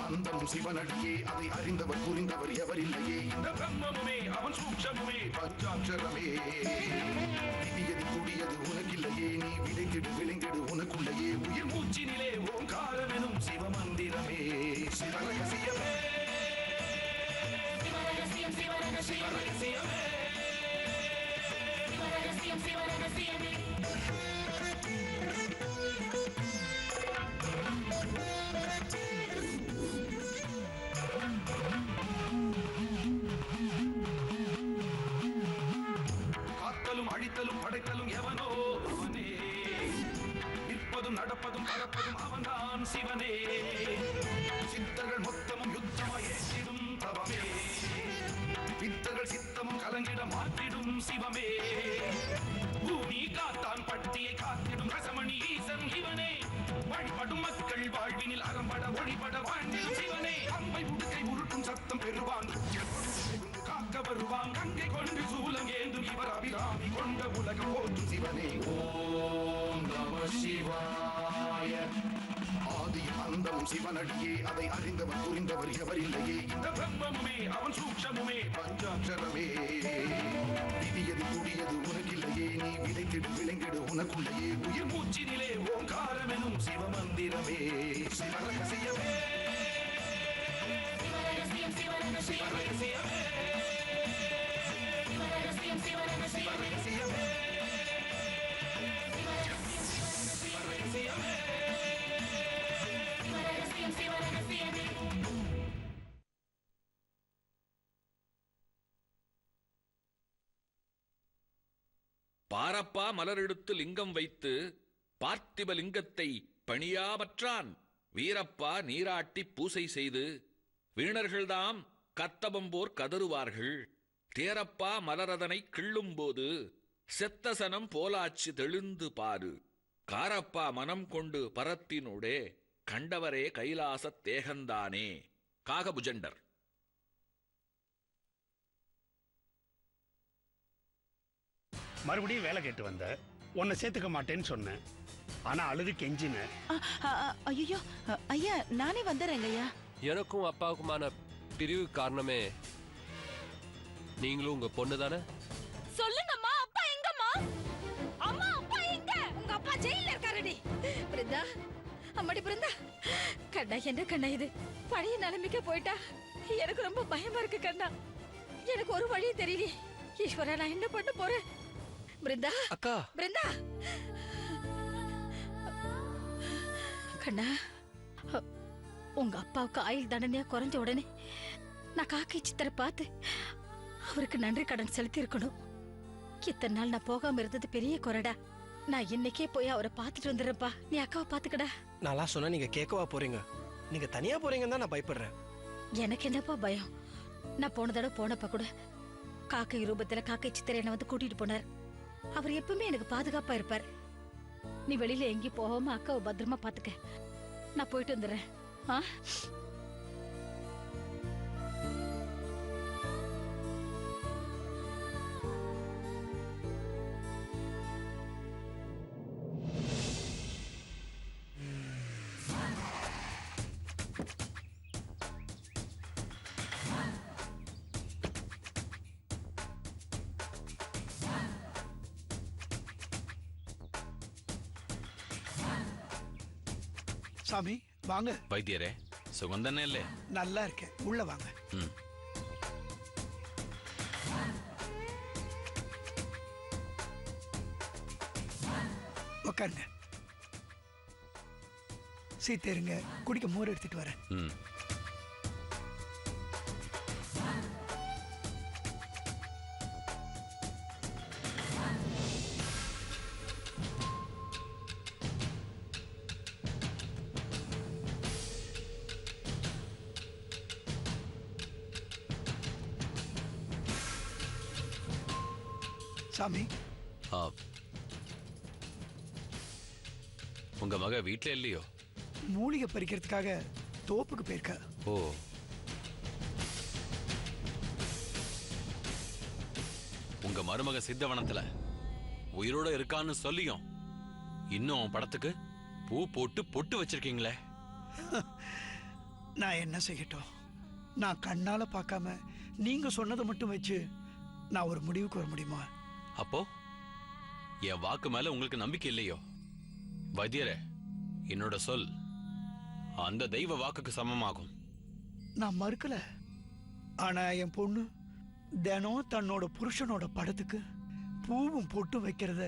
அந்தம் சிவனடியே அதை அறிந்தவர் புரிந்தவர் எவரில்லையே இந்த பிரம்மமுமே அவன் சூட்சமுமே பஞ்சாட்சரமே விதியது கூடியது உனக்கில்லையே நீ விளைந்திடு விளைந்திடு உனக்குள்ளையே உயிர் மூச்சினிலே ஓங்காரம் எனும் சிவமந்திரமே சிவரகசியமே சிவரகசியமே சிவரகசியமே காத்தலும் அழித்தலும் படைத்தலும் எவனோ அவனே நிற்பதும் நடப்பதும் பறப்பதும் அவன்தான் சிவனே சித்தர்கள் மொத்தமும் யுத்தமாய் ஏற்றிடும் தவமே வித்தர்கள் சித்தமும் கலங்கிட மாற்றிடும் சிவமே பூமி காத்தான் பட்டியை காத்திடும் ரசமணி ஈசன் இவனே வழிபடும் மக்கள் வாழ்வினில் அறம்பட ஒளிபட வாழ்ந்திடும் சிவனே அம்பை உடுக்கை உருட்டும் சத்தம் பெறுவான் காக்க வருவான் கங்கை கொண்டு சூலம் ஏந்தும் இவர் அபிராமி கொண்ட உலகம் போற்றும் சிவனே ஓம் நம சிவாய ஆதி அந்தம் சிவனடியே அதை அறிந்தவர் புரிந்தவர் எவரில்லையே இந்த பிரம்மமுமே அவன் சூட்சமுமே பஞ்சாட்சரமே விதியது கூடியது உனக்கில்லையே நீ விளைந்திடு விளைந்திடு உனக்குள்ளையே உயிர் மூச்சினிலே ஓங்காரம் எனும் சிவமந்திரமே சிவரகசியமே சிவரகசியமே சிவரகசியமே பாரப்பா மலரெடுத்து லிங்கம் வைத்து பார்த்திப லிங்கத்தை பணியாமற்றான் வீரப்பா நீராட்டி பூசை செய்து வீணர்கள்தாம் கத்தபம்போர் கதறுவார்கள் தேரப்பா மலரதனை கிள்ளும்போது செத்தசனம் போலாச்சு தெளிந்து பாரு காரப்பா மனம் கொண்டு பரத்தினூடே கண்டவரே கைலாசத் தேகந்தானே. காகபுஜண்டர். மறுபடியும் வேலை கேட்டு வந்த உன்னை சேர்த்துக்க மாட்டேன்னு சொன்னேன். ஆனா அழுது கெஞ்சின. ஐயோ ஐயா, நானே வந்துடுறேங்க ஐயா. எனக்கும் அப்பாவுக்குமான பிரிவு காரணமே நீங்களும் உங்க பொண்ணு தானே? சொல்லுங்கம்மா, அப்பா எங்கம்மா? அம்மா, அப்பா எங்க? உங்க அப்பா ஜெயில்ல இருக்காருடி. பிருந்தா, அம்மாடி பிருந்தா, கண்ணா என்ன கண்ணா இது? பழைய நிலைமைக்கு போயிட்டா எனக்கு ரொம்ப பயமா இருக்கு கண்ணா. எனக்கு ஒரு வழி தெரியல. ஈஸ்வரா, நான் என்ன பண்ண போறேன்? பிருந்தா அக்கா, பிருந்தா கண்ணா, உங்க அப்பாவுக்கு ஆயுள் தண்டனையா குறைஞ்ச உடனே நான் காக்கை சித்தரை பார்த்து அவருக்கு நன்றி கடன் செலுத்தி இருக்கணும். இத்தனை நாள் நான் போகாம இருந்தது பெரிய குறைடா. நான் இன்னைக்கே போய் அவரை பார்த்துட்டு வந்துடுறேன்ப்பா. நீ அக்காவை பாத்துக்கடா. நான்லாம் சொன்னா நீங்க கேட்கவா போறீங்க? நீங்க தனியா போறீங்கன்னு தான் நான் பயப்படுறேன். எனக்கு என்னப்பா பயம்? நான் போன தடவை போனப்ப கூட காக்கை ரூபத்துல காக்கை சித்திரை என்ன வந்து கூட்டிட்டு போனார். அவர் எப்பவுமே எனக்கு பாதுகாப்பா இருப்பார். நீ வெளியில எங்கேயும் போகாம அக்காவை பத்திரமா பாத்துக்க. நான் போயிட்டு வந்துடுறேன். சாமி வாங்க. வைத்தியரே, சுகந்தனே இல்ல? நல்லா இருக்கேன், உள்ள வாங்க. உட்காருங்க. சீத்தேருங்க, குடிக்க மோர் எடுத்துட்டு வரேன். சாமி, உங்க மக வீட்டுல இல்லையோ? மூலிகை பறிக்கிறதுக்காக தோப்புக்கு போயிருக்கா. ஓ, உங்க மருமக சித்தவனத்துல உயிரோட இருக்கான்னு சொல்லியும் இன்னும் படத்துக்கு பூ போட்டு பொட்டு வச்சிருக்கீங்களே. நான் என்ன செய்யட்டும்? நான் கண்ணால பார்க்காம நீங்க சொன்னதை மட்டும் வச்சு நான் ஒரு முடிவுக்கு வர முடியுமா? அப்போ என் வாக்கு மேல உங்களுக்கு நம்பிக்கை இல்லையோ? வைத்தியரே, என்னோட சொல் அந்த தெய்வ வாக்குக்கு சமமாகும். நான் மறுக்கல. ஆனா என் பொண்ணு தினம் தன்னோட புருஷனோட படத்துக்கு பூவும் பொட்டும் வைக்கிறத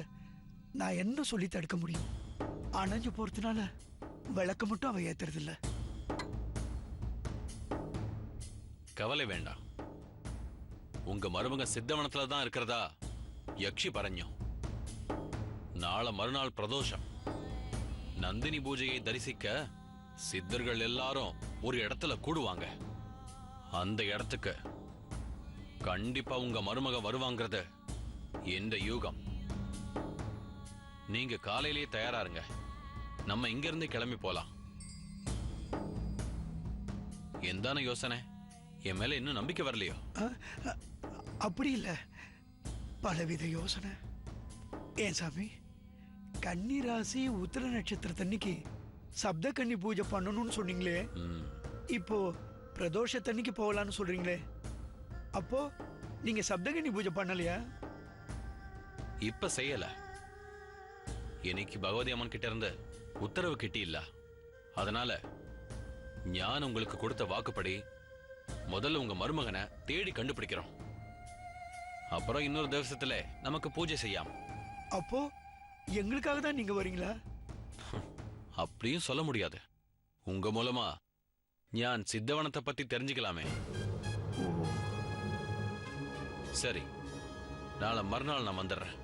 நான் என்ன சொல்லி தடுக்க முடியும்? அணைஞ்சு போறதுனால விளக்க மட்டும் அவ ஏத்துறதில்ல. கவலை வேண்டாம். உங்க மருமக சித்தவனத்துல தான் இருக்கிறதா யக்ஷி பரஞ்சோம். நாளை மறுநாள் பிரதோஷம். நந்தினி பூஜையை தரிசிக்க சித்தர்கள் எல்லாரும் ஒரு இடத்துல கூடுவாங்க. அந்த இடத்துக்கு கண்டிப்பா உங்க மருமக வருவாங்கிறது எந்த யூகம். நீங்க காலையிலேயே தயாரா இருங்க. நம்ம இங்க இருந்து கிளம்பி போலாம். எந்தான யோசனை? என் மேல இன்னும் நம்பிக்கை வரலையோ? அப்படி இல்ல, பலவித யோசனை. ஏன் சாமி, கன்னி ராசி உத்திர நட்சத்திரத்தன்னைக்கு சப்த கன்னி பூஜை பண்ணணும்னு சொன்னீங்களே, இப்போ பிரதோஷத்தன்னைக்கு போகலான்னு சொல்றீங்களே, அப்போ நீங்க சப்தகன்னி பூஜை பண்ணலையா? இப்ப செய்யல. இன்னைக்கு பகவதி அம்மன் கிட்ட இருந்து உத்தரவு கிட்டி இல்ல. அதனால ஞான் உங்களுக்கு கொடுத்த வாக்குப்படி முதல்ல உங்க மருமகனை தேடி கண்டுபிடிக்கிறோம். அப்புறம் இன்னொரு திவசத்துல நமக்கு பூஜை செய்யாம். அப்போ எங்களுக்காக தான் நீங்க வரீங்களா? அப்படியும் சொல்ல முடியாது. உங்க மூலமா ஞான் சித்தவனத்தை பத்தி தெரிஞ்சுக்கலாமே. சரி, நாளை மறுநாள் நான் வந்துடுறேன்.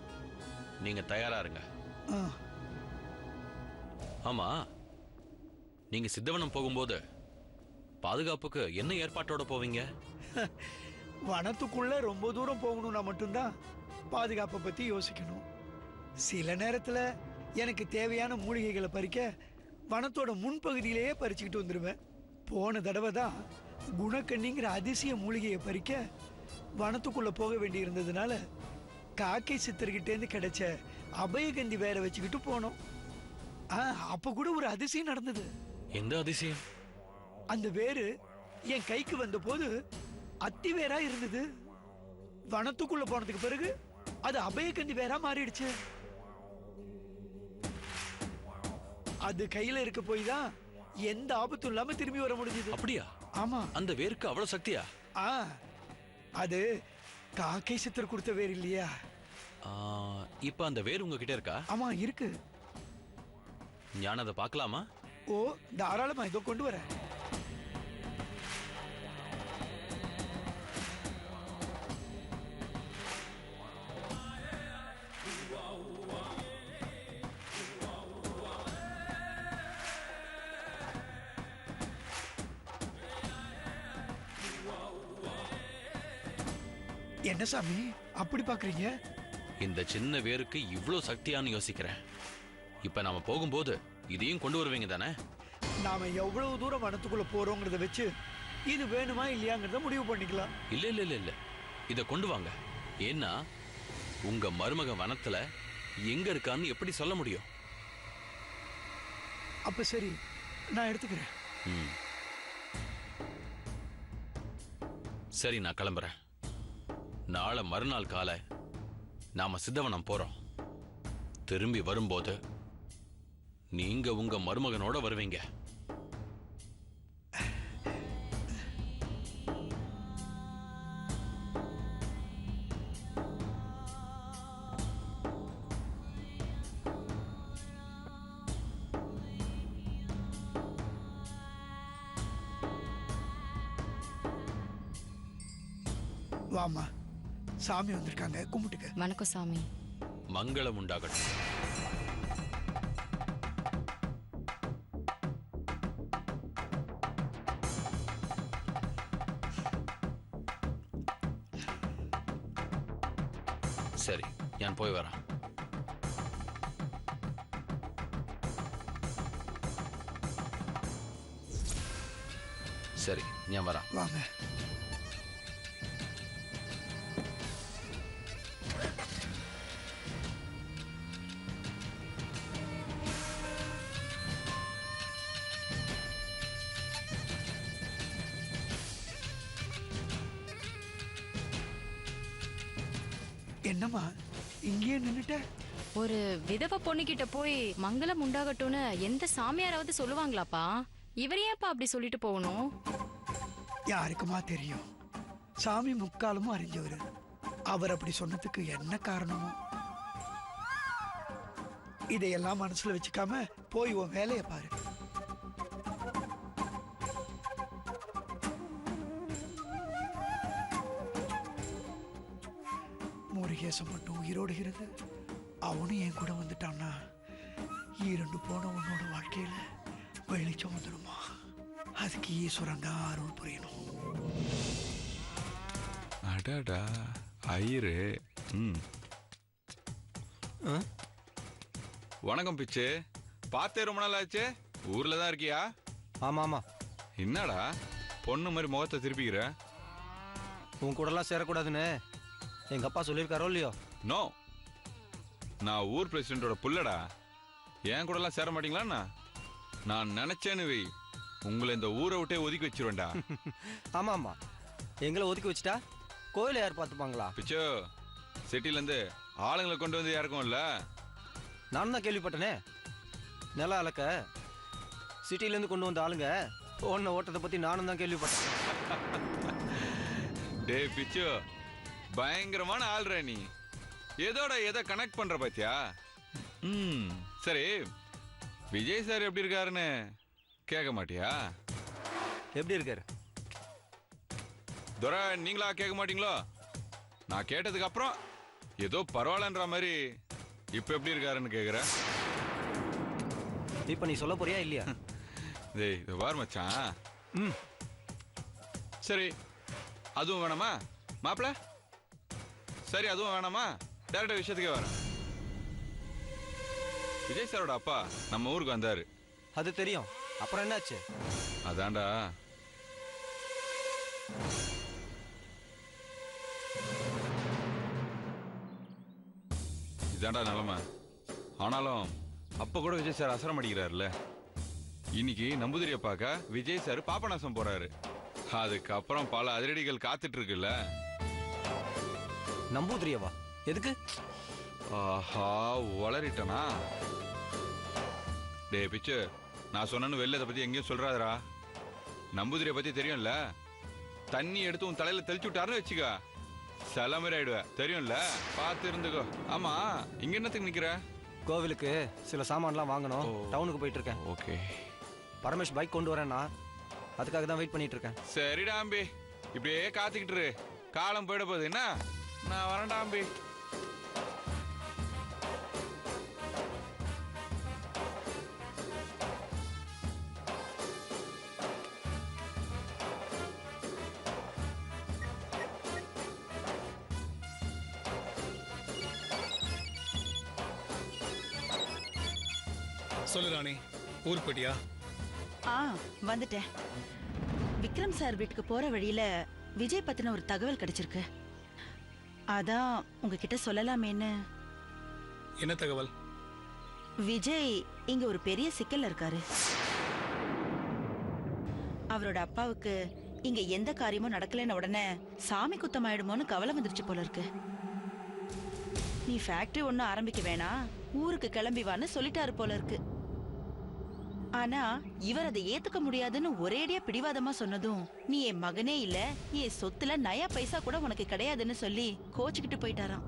நீங்க தயாரா இருங்க. ஆமா, நீங்க சித்தவனம் போகும்போது பாதுகாப்புக்கு என்ன ஏற்பாட்டோட போவீங்க? வனத்துக்குள்ள ரொம்ப தூரம் போகணும்னா மட்டும்தான் பாதுகாப்பை பத்தி யோசிக்கணும். சில நேரத்துல எனக்கு தேவையான மூலிகைகளை பறிக்க வனத்தோட முன்பகுதியிலேயே பறிச்சுக்கிட்டு வந்துடுவேன். போன தடவை தான் குணக்கண்ணிங்கிற அதிசய மூலிகையை பறிக்க வனத்துக்குள்ள போக வேண்டி இருந்ததுனால காக்கை சித்தர்கிட்டேருந்து கிடைச்ச அபயகந்தி வேற வச்சுக்கிட்டு போனோம். அப்ப கூட ஒரு அதிசயம் நடந்தது. எந்த அதிசயம்? அந்த வேறு என் கைக்கு வந்த போது அத்தி வேரா இருந்தது. வனத்துக்குள்ள போனதுக்கு பிறகு அது அபயகந்தி வேரா மாறிடுச்சு. அது கையில இருக்க போய் தான் எந்த ஆபத்தும் இல்லாம திரும்பி வர முடிஞ்சது. அப்படியா? ஆமா. அந்த வேருக்கு அவ்வளவு சக்தியா? அது காக்கை சித்தர் கொடுத்த வேர் இல்லையா? இப்ப அந்த வேர் உங்ககிட்ட இருக்கா? ஆமா, இருக்கு. ஞான அதை பார்க்கலாமா? ஓ, தாராளமா, இதோ கொண்டு வரேன். என்ன சாமி அப்படி பாக்குறீங்க? இந்த சின்ன வேருக்கு இவ்வளவு சக்தியான்னு யோசிக்கிறேன். இப்ப நாம போகும்போது இதையும் கொண்டு வருவீங்க தானே? நாம எவ்வளவு தூரம் வனத்துக்குள்ள போறோங்கிறத வச்சு இது வேணுமா இல்லையாங்கிறத முடிவு பண்ணிக்கலாம். இல்ல இல்ல இல்ல இல்ல, இத கொண்டு வாங்க. ஏன்னா உங்க மருமக வனத்துல எங்க இருக்கான்னு எப்படி சொல்ல முடியும்? அப்ப சரி, நான் எடுத்துக்கிறேன். சரி, நான் கிளம்புறேன். நாளை மறுநாள் காலை நாம சித்தவனம் போறோம். திரும்பி வரும்போது நீங்க உங்க மருமகனோட வருவீங்க. வாமா, சாமி வந்திருக்காங்க, கும்பிட்டுக்க. வணக்கம் சாமி. மங்களம் உண்டாகட்டும். சரி, நான் போய் வரேன். சரி, நான் வரேன். வாங்க. என்னம்மா இங்கேயே நின்னுட்ட? ஒரு விதவை பொண்ணுகிட்ட போய் மங்களம் உண்டாகட்டும்னு எந்த சாமியாராவது சொல்லுவாங்களாப்பா? இவர் ஏன்ப்பா அப்படி சொல்லிட்டு போகணும்? யாருக்குமா தெரியும்? சாமி முக்காலமும் அறிஞ்சவர். அவர் அப்படி சொன்னதுக்கு என்ன காரணமோ? இதையெல்லாம் மனசுல வச்சுக்காம போய் உன் வேலையை பாரு. முருகேசன் மட்டும் உயிரோடு இருந்து அவனும் என் கூட வந்துட்டான்னா இரண்டு போன உன்னோட வாழ்க்கையில வெளிச்சம் வந்துடுமா? அதுக்கு ஈஸ்வரன் தான் அருள் புரியணும். அடாடா ஐயரு. வணக்கம் பிச்சு. பார்த்தே ரொம்ப நாள் ஆச்சு. ஊர்ல தான் இருக்கியா? ஆமா ஆமா. என்னடா பொண்ணு மாதிரி முகத்தை திருப்பிக்கிற? உன் கூடலாம் சேரக்கூடாதுன்னு எங்க அப்பா சொல்லியிருக்காரோ இல்லையோ? நோ, நான் ஊர் பிரசிடண்டோட புள்ளடா. என் கூடலாம் சேர மாட்டீங்களா? நான் நினைச்சேன்னு வை, உங்களை இந்த ஊரை விட்டே ஒதுக்கி வச்சிருவேன்டா. ஆமா ஆமா, எங்களை ஒதுக்கி வச்சுட்டா கோயிலை யார் பார்த்துப்பாங்களா? பிச்சோ, சிட்டிலேருந்து ஆளுங்களை கொண்டு வந்து யாருக்கும்ல? நானும் தான் கேள்விப்பட்டனே, நில அளக்க சிட்டிலேருந்து கொண்டு வந்த ஆளுங்க ஒன்ன ஓட்டத்தை பற்றி நானும் தான் கேள்விப்பட்டேன். டே பிச்சோ, பயங்கரமான ஆள்ற நீ. எதோட எதை கனெக்ட் பண்ற பாத்தியா? சரி, விஜய் சார் எப்படி இருக்காருன்னு கேட்க மாட்டியா? எப்படி இருக்காரு? துரை, நீங்களா கேட்க மாட்டீங்களோ? நான் கேட்டதுக்கு அப்புறம் ஏதோ பரவாயில்லன்ற மாதிரி இப்ப எப்படி இருக்காருன்னு கேக்குறேன். இப்ப நீ சொல்ல போறியா இல்லையா? டேய், இது வார் மச்சான். சரி, அதுவும் வேணாமா மாப்பிள்ள? சரி, அதுவும் வேணாமா? டேரக்டா விஷயத்துக்கே வரேன். விஜய் சாரோட அப்பா நம்ம ஊருக்கு வந்தாரு. அது தெரியும். அப்புறம் என்னாச்சு? அதான்டா, இதாண்டா நிலைமை. ஆனாலும் அப்ப கூட விஜய் சார் அசரம் அடிக்கிறாருல்ல. இன்னைக்கு நம்பூதிரியை பார்க்க விஜய் சார் பாபநாசம் போறாரு. அதுக்கப்புறம் பல அதிரடிகள் காத்துட்டு இருக்குல்ல. நம்பூதிரியவா? எதுக்கு? ஆஹா, வளரிட்டனா? டே பிச்சு, நான் சொன்னேன்னு வெளில அதை பத்தி எங்கேயும் சொல்றாதரா. நம்பூதிரியை பத்தி தெரியும்ல. தண்ணி எடுத்து உன் தலையில தெளிச்சு விட்டாருன்னு வச்சுக்க, சில மாதிரி ஆயிடுவ. தெரியும்ல, பார்த்து இருந்துக்கோ. ஆமா, இங்க என்னத்துக்கு நிக்கிற? கோவிலுக்கு சில சாமான்லாம் வாங்கணும், டவுனுக்கு போயிட்டு இருக்கேன். ஓகே. பரமேஷ் பைக் கொண்டு வரேன்னா அதுக்காக தான் வெயிட் பண்ணிட்டு இருக்கேன். சரிடா அம்பி, இப்படியே காத்துக்கிட்டு இரு. காலம் போயிட போகுது. என்ன, நான் வரேன்டா அம்பி. சொல்லு ராணி, ஊருக்கு போயிட்டியா? வந்துட்டேன். விக்ரம் சார் வீட்டுக்கு போற வழியில விஜய் பத்தின ஒரு தகவல் கிடைச்சிருக்கு. அதான் உங்ககிட்ட சொல்லலாமேன்னு. என்ன தகவல்? விஜய் இங்க ஒரு பெரிய சிக்கல்ல இருக்காரு. அவரோட அப்பாவுக்கு இங்க எந்த காரியமும் நடக்கலன்னு உடனே சாமி குத்தம் ஆயிடுமோன்னு கவலை வந்துருச்சு போல இருக்கு. நீ ஃபேக்டரி ஒன்னும் ஆரம்பிக்க வேணாம், ஊருக்கு கிளம்பி வான்னு சொல்லிட்டாரு போல இருக்கு. ஆனா இவர் அதை ஏத்துக்க முடியாதுன்னு ஒரேடியா பிடிவாதமா சொன்னதும், நீ என் மகனே இல்ல, என் சொத்துல நயா பைசா கூட உனக்கு கிடையாதுன்னு சொல்லி கோச்சுக்கிட்டு போயிட்டாராம்.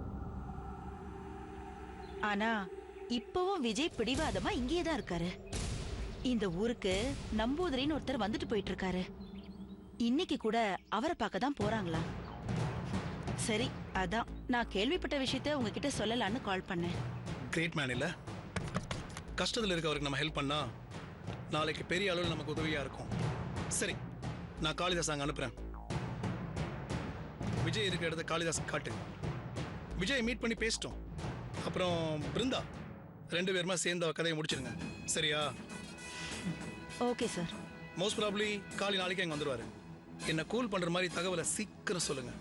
ஆனா இப்பவும் விஜய் பிடிவாதமா இங்கேயே தான் இருக்காரு. இந்த ஊருக்கு நம்பூதிரின்னு ஒருத்தர் வந்துட்டு போயிட்டு இருக்காரு. இன்னைக்கு கூட அவரை பார்க்க தான் போறாங்களா. சரி, அதான் நான் கேள்விப்பட்ட விஷயத்த உங்ககிட்ட சொல்லலான்னு கால் பண்ணேன். கிரேட் மேன் இல்ல, கஷ்டத்தில் இருக்கவருக்கு நம்ம ஹெல்ப் பண்ணா நாளைக்கு பெரிய அளவில் நமக்கு உதவியா இருக்கும். சரி, நான் காளிதாஸ் அங்க அனுப்புறேன். விஜய் இருக்கிற இடத்த காளிதாஸ் காட்டு. விஜய் மீட் பண்ணி பேசிட்டோம். அப்புறம் பிருந்தா, 2 பேருமா சேர்ந்த கதையை முடிச்சிருங்க. சரியா? Okay sir. மோஸ்ட் ப்ராபப்லி காளி நாளைக்கு அங்க வந்துருவாரு. என்ன கூல் பண்ற மாதிரி தகவலை சீக்கிரம் சொல்லுங்க.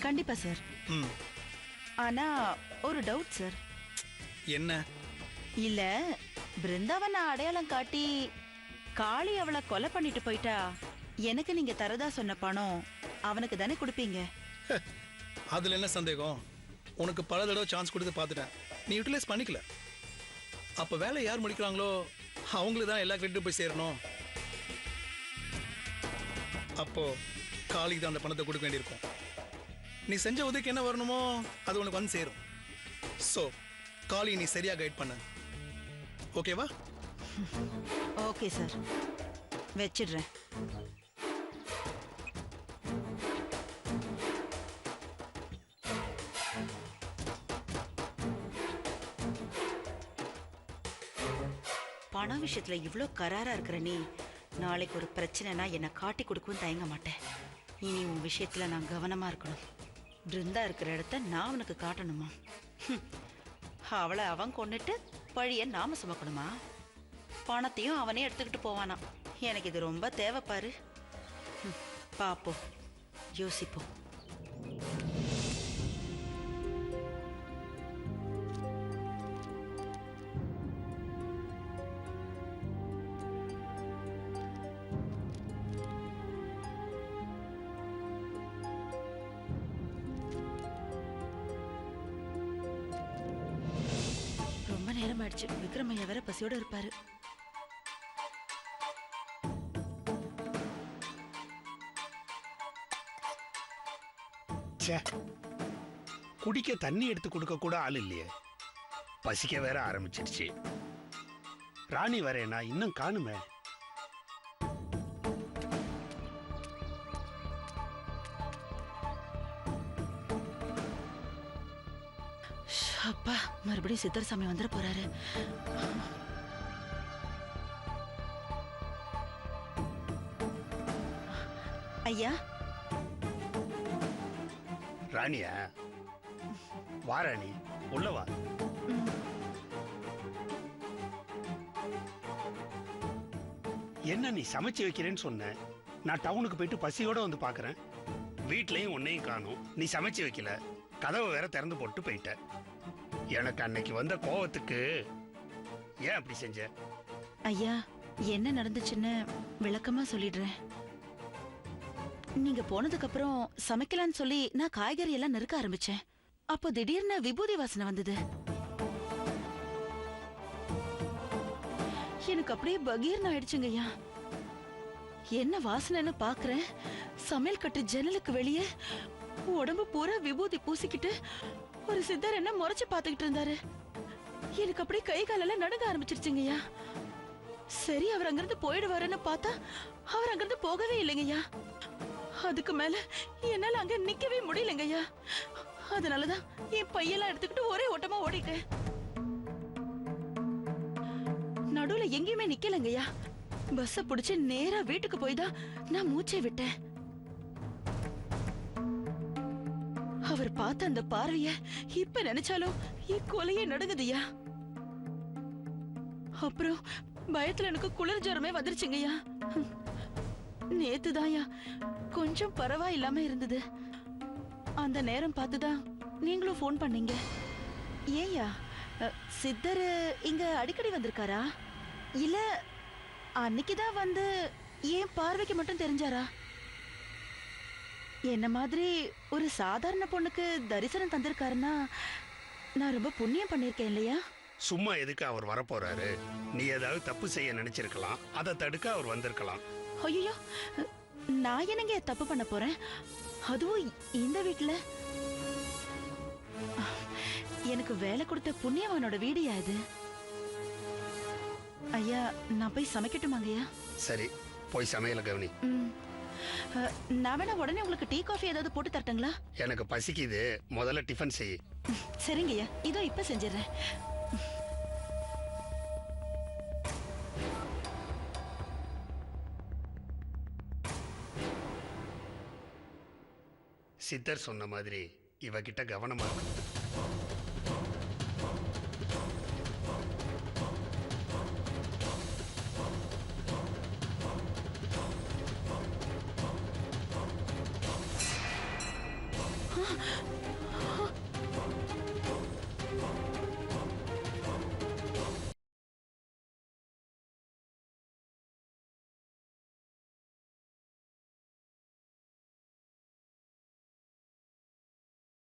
கண்டிப்பா சார். ஆனா ஒரு டவுட் சார். என்ன? இல்ல, பிருந்தாவன் அடையாளம் காட்டி காளி அவளை கொலை பண்ணிட்டு போயிட்டா எனக்கு நீங்க தரதா சொன்ன பணம் அவனுக்கு தானே கொடுப்பீங்க? அதுல என்ன சந்தேகம்? உனக்கு பல தடவை சான்ஸ் கொடுத்து பார்த்துட்டேன், நீ யூட்டிலைஸ் பண்ணிக்கல. அப்போ வேலை யார் முடிக்கிறாங்களோ அவங்களுக்கு தான் எல்லா கிரெடிட்டும் போய் சேரணும். அப்போ காலிக்கு தான் அந்த பணத்தை கொடுக்க வேண்டியிருக்கும். நீ செஞ்ச உதவிக்கு என்ன வரணுமோ அது உனக்கு வந்து சேரும். ஸோ காலி நீ சரியா கைட் பண்ண, ஓகேவா? ஓகே சார், வச்சிடுறேன். பண விஷயத்துல இவ்ளோ கராரா இருக்கிற நீ நாளைக்கு ஒரு பிரச்சனைனா என்னை காட்டி கொடுக்கவும் தயங்க மாட்டேன். இனி உன் விஷயத்துல நான் கவனமா இருக்கணும். பிருந்தா இருக்கிற இடத்த நான் அவனுக்கு காட்டணுமா? அவளை அவன் கொண்டுட்டு பழிய நாம சுமக்கணுமா? பணத்தையும் அவனே எடுத்துக்கிட்டு போவானா? எனக்கு இது ரொம்ப தேவைப்பாரு. பாப்போம், யோசிப்போம். ரொம்ப நேரம் ஆயிடுச்சு. விக்ரமையா வேற பசியோட இருப்பாரு. குடிக்க தண்ணி எடுத்து கொடுக்க கூட ஆள் இல்லையே. பசிக்க வேற ஆரம்பிச்சிருச்சு. ராணி வரேனா இன்னும் காணுமே. அப்பா, மறுபடியும் சித்தர் சாமி வந்துட போறாரு. ஐயா. ராணியா? வா ராணி, உள்ள வா. என்ன நீ சமைச்சு வைக்கிறேன்னு சொன்ன? நான் டவுனுக்கு போயிட்டு பசியோட வந்து பாக்குறேன். வீட்லயும் உன்னையும் காணும். நீ சமைச்சு வைக்கல, கதவை வேற திறந்து போட்டு போயிட்ட. எனக்கு அன்னைக்கு வந்த கோவத்துக்கு ஏன் அப்படி செஞ்ச? ஐயா, என்ன நடந்துச்சுன்னு விளக்கமா சொல்லிடுறேன். நீங்க போனதுக்கு அப்புறம் சமைக்கலான்னு சொல்லி நான் காய்கறி எல்லாம் நறுக்க ஆரம்பிச்சேன். அப்போ திடீர்னு விபூதி வாசனை வந்தது. எனக்கு அப்படியே பகீர்னு ஆயிடுச்சுங்க ஐயா. என்ன வாசனைன்னு பாக்குறேன். சமையல் கட்டு ஜன்னலுக்கு வெளியே உடம்பு பூரா விபூதி பூசிக்கிட்டு ஒரு சித்தர் என்ன முறைச்சு பாத்துக்கிட்டு இருந்தாரு. எனக்கு அப்படியே கை காலெல்லாம் நடுங்க ஆரம்பிச்சிருச்சுங்கய்யா. சரி, அவர் அங்கிருந்து போயிடுவாருன்னு பார்த்தா அவர் அங்கிருந்து போகவே இல்லைங்கய்யா. அதுக்கு மேல என்னால அங்க நிக்கவே முடியலங்கய்யா. அதனாலதான் என் பையெல்லாம் எடுத்துக்கிட்டு ஒரே ஓட்டமா ஓடிட்டேன். நடுவுல எங்கேயுமே நிக்கலங்கய்யா. பஸ்ஸ புடிச்சு நேரா வீட்டுக்கு போய் தான் நான் மூச்சை விட்டேன். அவர் பார்த்த அந்த பார்வைய இப்ப நினைச்சாலும் என் கொலையே நடுங்குதுயா. அப்புறம் பயத்துல எனக்கு குளிர் ஜுரமே வந்துருச்சுங்கய்யா. நேத்துதான்யா கொஞ்சம் பரவாயில்லாம இருந்தது. அந்த நேரம் பார்த்துதான் நீங்களும் ஃபோன் பண்ணீங்க. ஏயா, சித்தர் இங்க அடிக்கடி வந்திருக்காரா? இல்ல அன்னைக்குதான் வந்து ஏன் பார்வைக்கு மட்டும் தெரிஞ்சாரா? என்ன மாதிரி ஒரு சாதாரண பொண்ணுக்கு தரிசனம் தந்திருக்காருன்னா நான் ரொம்ப புண்ணியம் பண்ணிருக்கேன் இல்லையா? சும்மா எதுக்கு அவர் வரப்போறாரு? நீ ஏதாவது தப்பு செய்ய நினைச்சிருக்கலாம், அதை தடுக்க அவர் வந்திருக்கலாம். ஐயோ, நான் என்னங்க தப்பு பண்ண போறேன்? அதுவும் இந்த வீட்டுல. எனக்கு வேலை கொடுத்த புண்ணியவானோட வீடுயா இது. ஐயா, நான் போய் சமைக்கட்டுமாங்கய்யா? சரி, போய் சமையல கவனி. நான் வேணா உடனே உங்களுக்கு டீ காஃபி ஏதாவது போட்டு தரட்டுங்களா? எனக்கு பசிக்குது, முதல்ல டிஃபன் செய். சரிங்கய்யா, இதோ இப்ப செஞ்சிடறேன். சித்தர் சொன்ன மாதிரி இவகிட்ட கவனமா இருக்கணும்.